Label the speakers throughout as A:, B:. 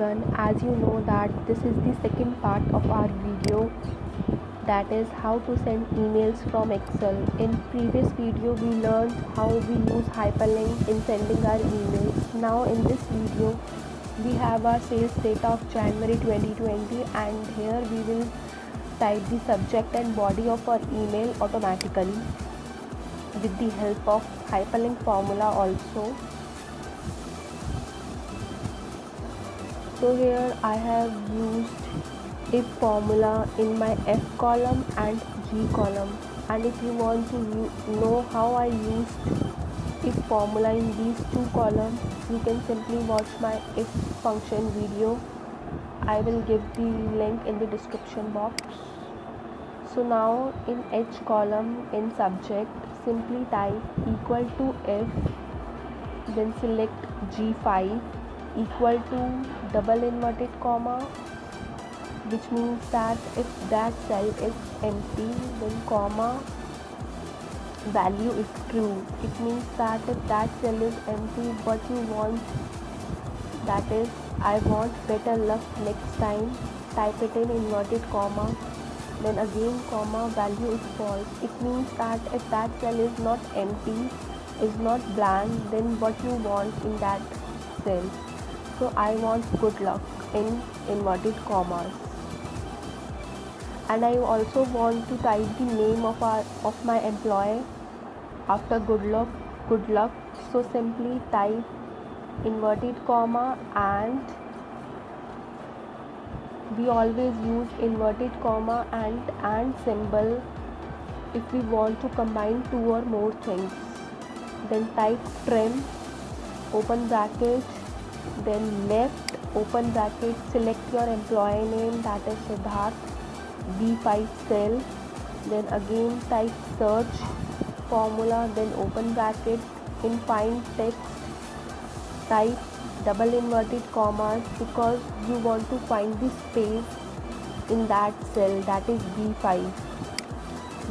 A: everyone. As you know that this is the second part of our video, that is how to send emails from Excel. In previous video we learned how we use hyperlink in sending our emails. Now in this video we have our sales data of January 2020 and here we will type the subject and body of our email automatically with the help of hyperlink formula also. So here I have used if formula in my F column and G column, and if you want to know how I used if formula in these two columns, you can simply watch my if function video. I will give the link in the description box. So now in H column in subject, simply type equal to if, then select G5 equal to double inverted comma, which means that if that cell is empty, then comma value is true. It means that if that cell is empty, what you want, that is I want better luck next time, type it in inverted comma, then again comma value is false. It means that if that cell is not empty, is not blank, then what you want in that cell. So I want good luck in inverted commas, and I also want to type the name of my employee after good luck. So simply type inverted comma, and we always use inverted comma and symbol if we want to combine two or more things. Then type trim open bracket, then left open bracket, select your employee name, that is Siddharth, B5 cell, then again type search formula, then open bracket, in find text type double inverted commas because you want to find the space in that cell, that is B5,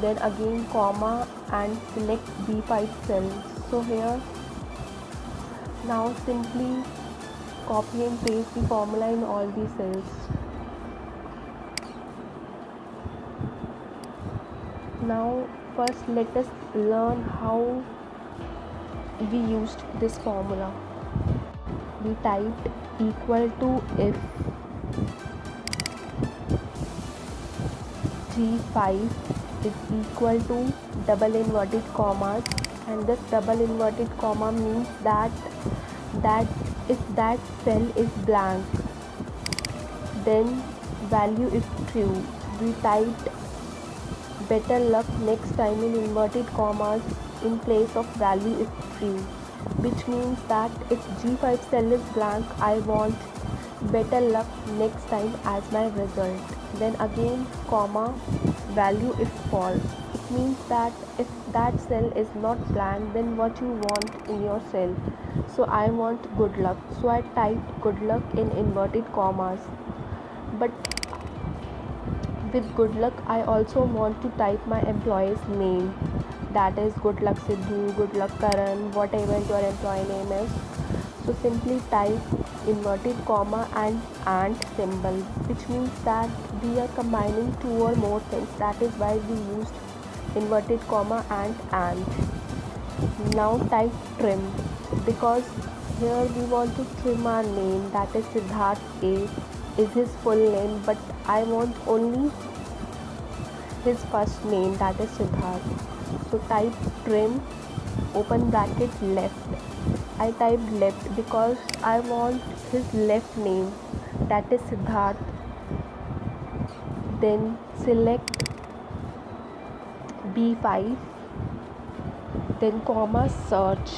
A: then again comma and select B5 cell. So here now simply copy and paste the formula in all these cells. Now first let us learn how we used this formula. We typed equal to if G5 is equal to double inverted commas, and this double inverted comma means that if that cell is blank, then value is true. We typed better luck next time in inverted commas in place of value is true, which means that if G5 cell is blank, I want better luck next time as my result. Then again comma value is false. It means that if that cell is not blank, then what you want in your cell. So I want good luck, so I typed good luck in inverted commas. But with good luck I also want to type my employee's name, that is good luck Sidhu, good luck Karan, whatever your employee name is. So simply type inverted comma and symbol, which means that we are combining two or more things, that is why we used inverted comma and. Now type trim, because here we want to trim our name, that is Siddharth A is his full name, but I want only his first name, that is Siddharth. So type trim open bracket left. I typed left because I want his left name, that is Siddharth. Then select B5, then comma search.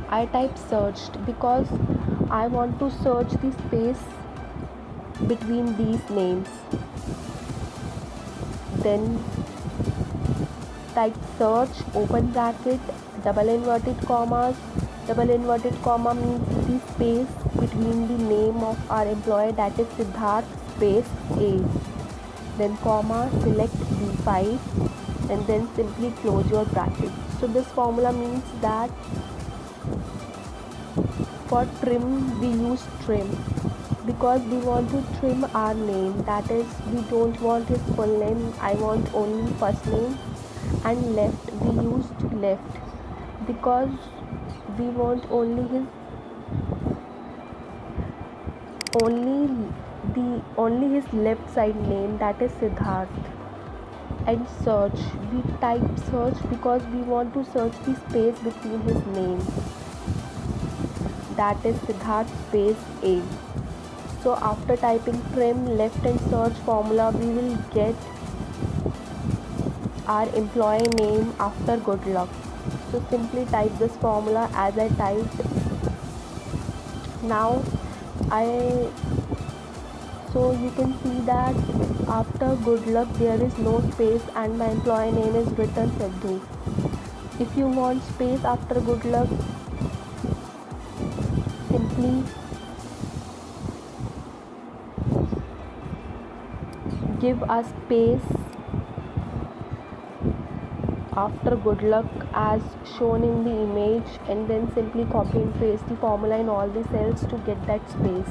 A: I type searched because I want to search the space between these names. Then type search open bracket double inverted commas. Double inverted comma means the space between the name of our employee, that is Siddharth space A. Then comma select B5 and then simply close your bracket. So this formula means that for trim we use trim, because we want to trim our name, that is we don't want his full name, I want only first name. And left, we used left because we want only his left side name, that is Siddharth. And search, we type search because we want to search the space between his name, that is Siddharth space A. So after typing trim, left and search formula, we will get our employee name after good luck. So simply type this formula as I typed. Now so you can see that after good luck there is no space and my employee name is written Sidhu. If you want space after good luck, simply give a space after good luck as shown in the image, and then simply copy and paste the formula in all the cells to get that space.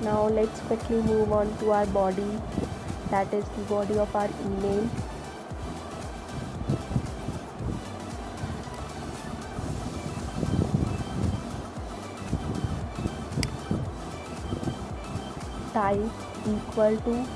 A: Now let's quickly move on to our body, that is the body of our email. Type equal to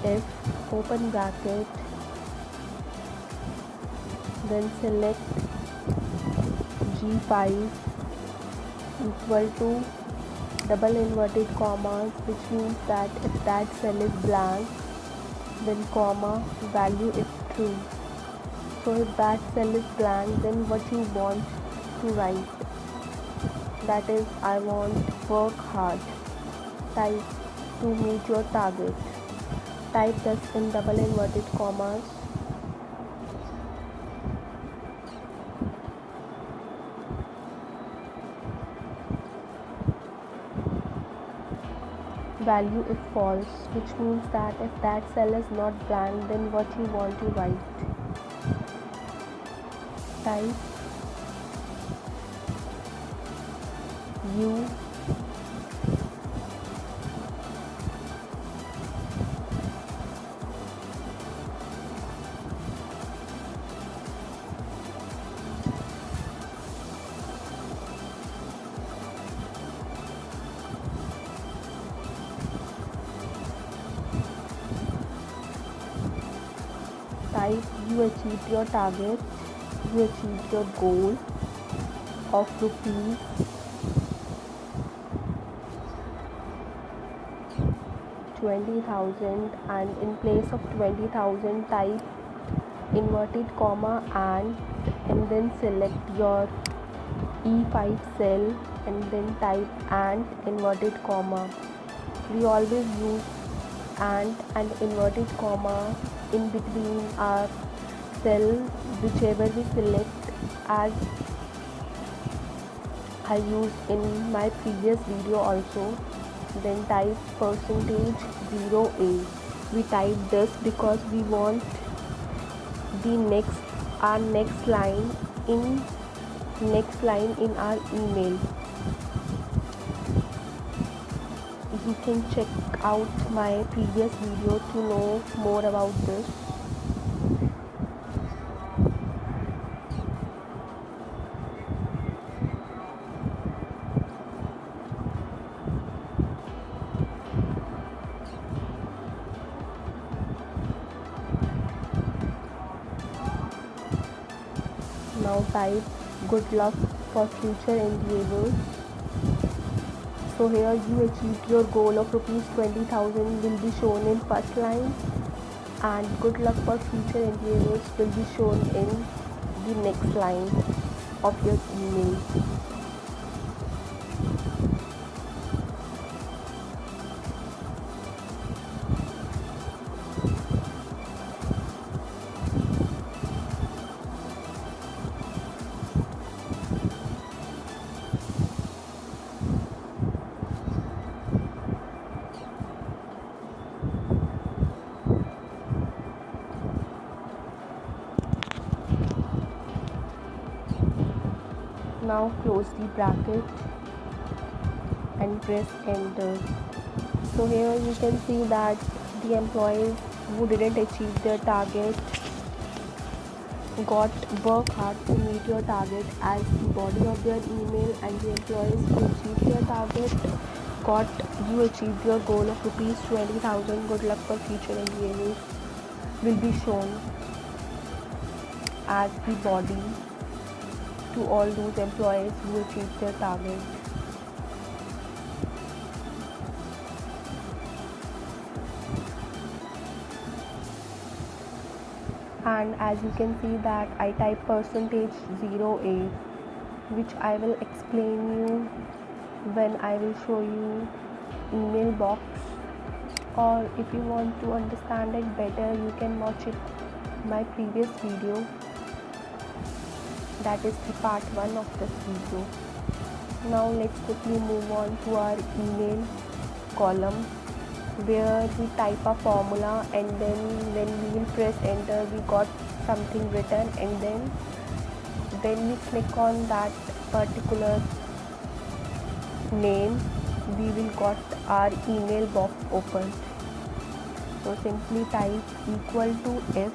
A: if open bracket, then select G5 equal to double inverted commas, which means that if that cell is blank, then comma, value is true. So if that cell is blank, then what you want to write, that is I want work hard. Type to meet your target. Type this in double inverted commas. Value if false, which means that if that cell is not blank, then what you want to write. Type U type you achieved your target, you achieved your goal of rupees 20,000, and in place of 20,000 type inverted comma and then select your E5 cell and then type and inverted comma. We always use and inverted comma in between our cell whichever we select, as I used in my previous video also. Then type percentage 0A. We type this because we want our next line in our email. You can check out my previous video to know more about this. Now type good luck for future endeavors. So here you achieved your goal of rupees 20,000 will be shown in first line. and good luck for future interviews will be shown in the next line of your email. Now close the bracket and press enter. So here you can see that the employees who didn't achieve their target got work hard to meet your target as the body of their email, and the employees who achieved their target got you achieved your goal of rupees 20,000. Good luck for future engagements will be shown as the body to all those employees who achieved their target. And as you can see that I type %08, which I will explain you when I will show you email box, or if you want to understand it better you can watch it my previous video, that is the part 1 of this video. Now let's quickly move on to our email column, where we type a formula, and then when we will press enter we got something written, and then when we click on that particular name we will got our email box opened. So simply type equal to if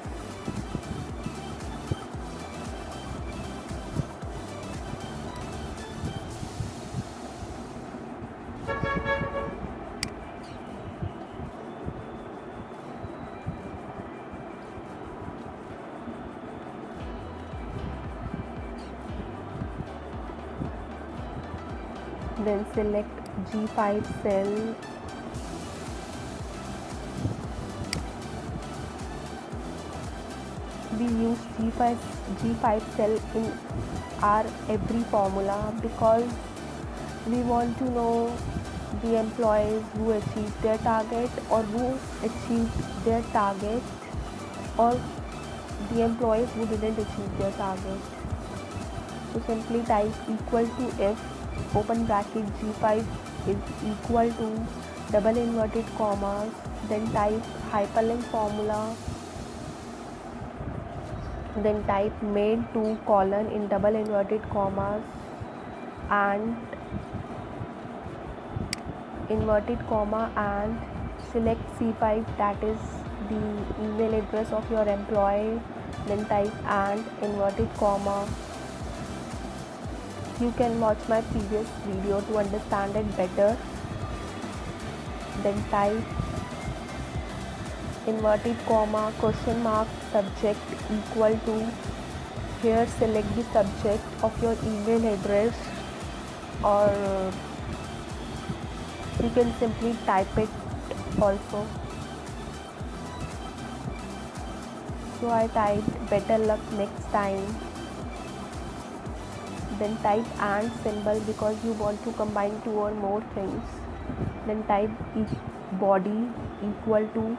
A: then select G5 cell, we use G5 cell in our every formula because we want to know the employees who achieved their target or who achieved their target, or the employees who didn't achieve their target. So simply type equal to if open bracket G5 is equal to double inverted commas, then type hyperlink formula, then type main 2 colon in double inverted commas and inverted comma, and select C5, that is the email address of your employee, then type and inverted comma. You can watch my previous video to understand it better. Then type inverted comma question mark subject equal to, here select the subject of your email address, or you can simply type it also. So I typed better luck next time. Then type and symbol because you want to combine 2 or more things. Then type body equal to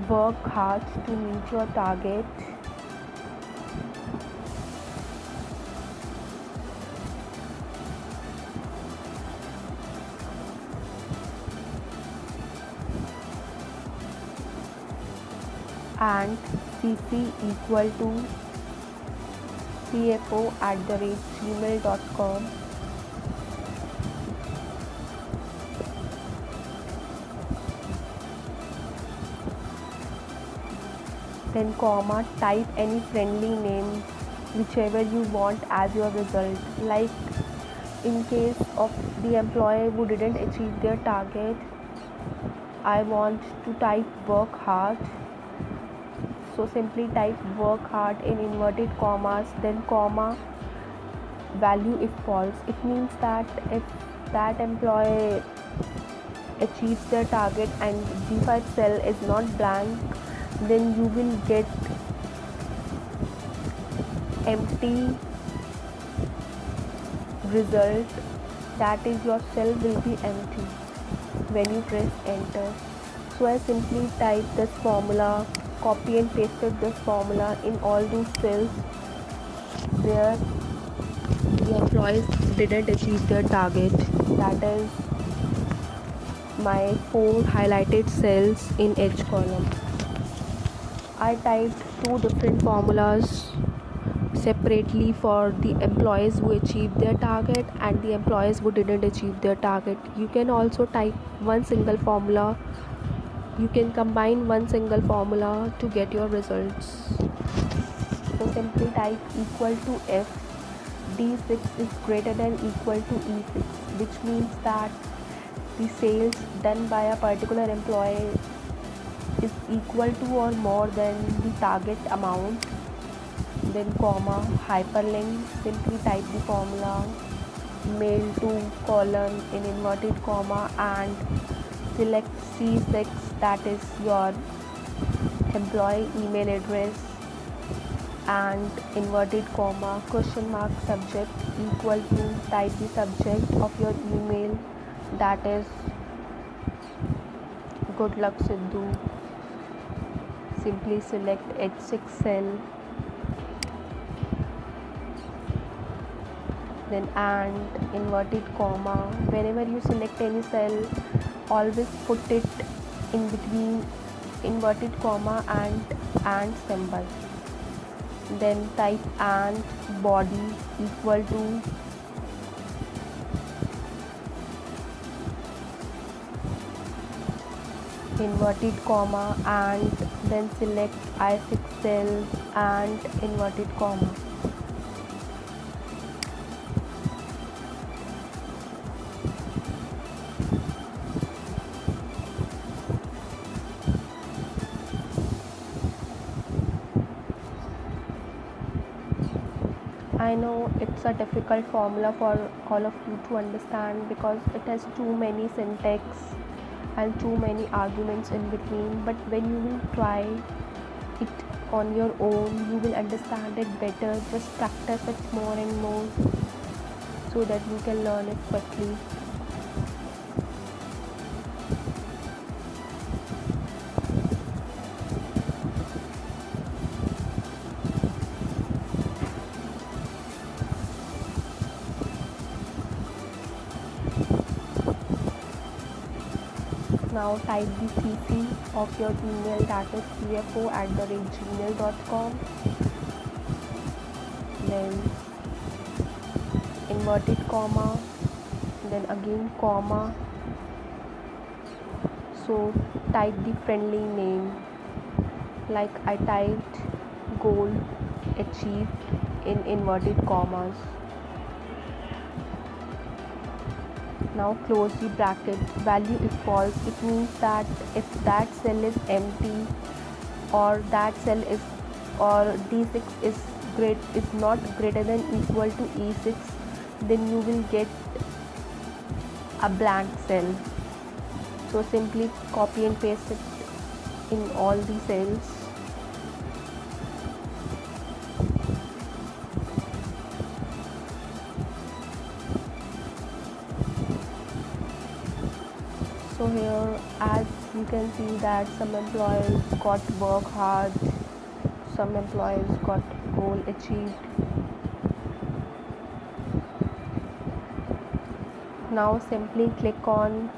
A: work hard to meet your target. And cc equal to cfo@gmail.com. Then comma, type any friendly name whichever you want as your result. Like in case of the employee who didn't achieve their target, I want to type work hard. So simply type work hard in inverted commas, then comma, value if false, it means that if that employee achieves their target and G5 cell is not blank, then you will get empty result, that is your cell will be empty when you press enter. So I simply type this formula, copy and pasted this formula in all those cells where the employees didn't achieve their target, that is my 4 highlighted cells in each column. I typed 2 different formulas separately for the employees who achieved their target and the employees who didn't achieve their target. You can also type one single formula. You can combine one single formula to get your results. So simply type equal to if D6 is greater than equal to E6, which means that the sales done by a particular employee is equal to or more than the target amount, then comma, hyperlink, simply type the formula, mail to column in inverted comma and select C6, that is your employee email address, and inverted comma question mark subject equal to, type the subject of your email, that is good luck Sidhu, simply select H6 cell, then and inverted comma, whenever you select any cell always put it in between inverted comma and symbol, then type and body equal to inverted comma and then select I6 cell and inverted comma. I know it's a difficult formula for all of you to understand because it has too many syntax and too many arguments in between, but when you will try it on your own you will understand it better. Just practice it more and more so that you can learn it quickly. Now type the CC of your email, that is cfo@gmail.com, then inverted comma, then again comma. So type the friendly name, like I typed goal achieved in inverted commas. Now close the bracket, value if false, it means that if that cell is empty or that cell is or D6 is not greater than equal to E6, then you will get a blank cell. So simply copy and paste it in all the cells. So here as you can see that some employees got work hard, some employees got goal achieved. Now simply click on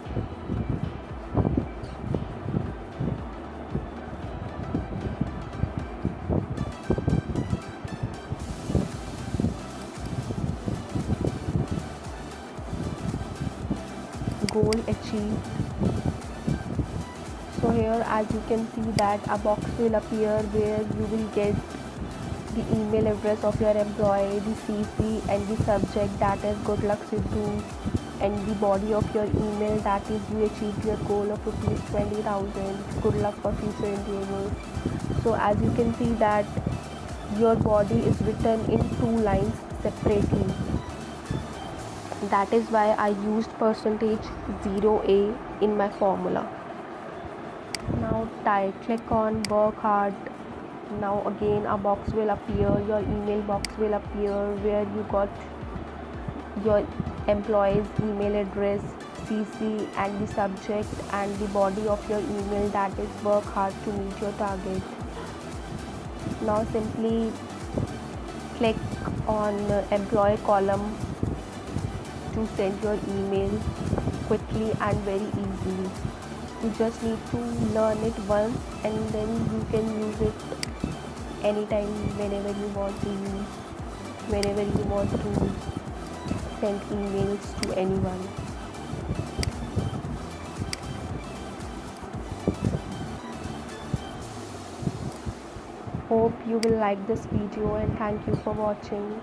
A: goal achieved. So here as you can see that a box will appear where you will get the email address of your employee, the CC and the subject, that is good luck Sidhu, and the body of your email, that is you achieved your goal of rupees 20,000, good luck for future endeavors. So as you can see that your body is written in 2 lines separately. That is why I used %0a in my formula. Now click on work hard. Now again a box will appear, your email box will appear, where you got your employee's email address, CC, and the subject and the body of your email, that is work hard to meet your target. Now simply click on employee column to send your email quickly and very easily. You just need to learn it once and then you can use it anytime, whenever you want to use, whenever you want to send emails to anyone. Hope you will like this video and thank you for watching.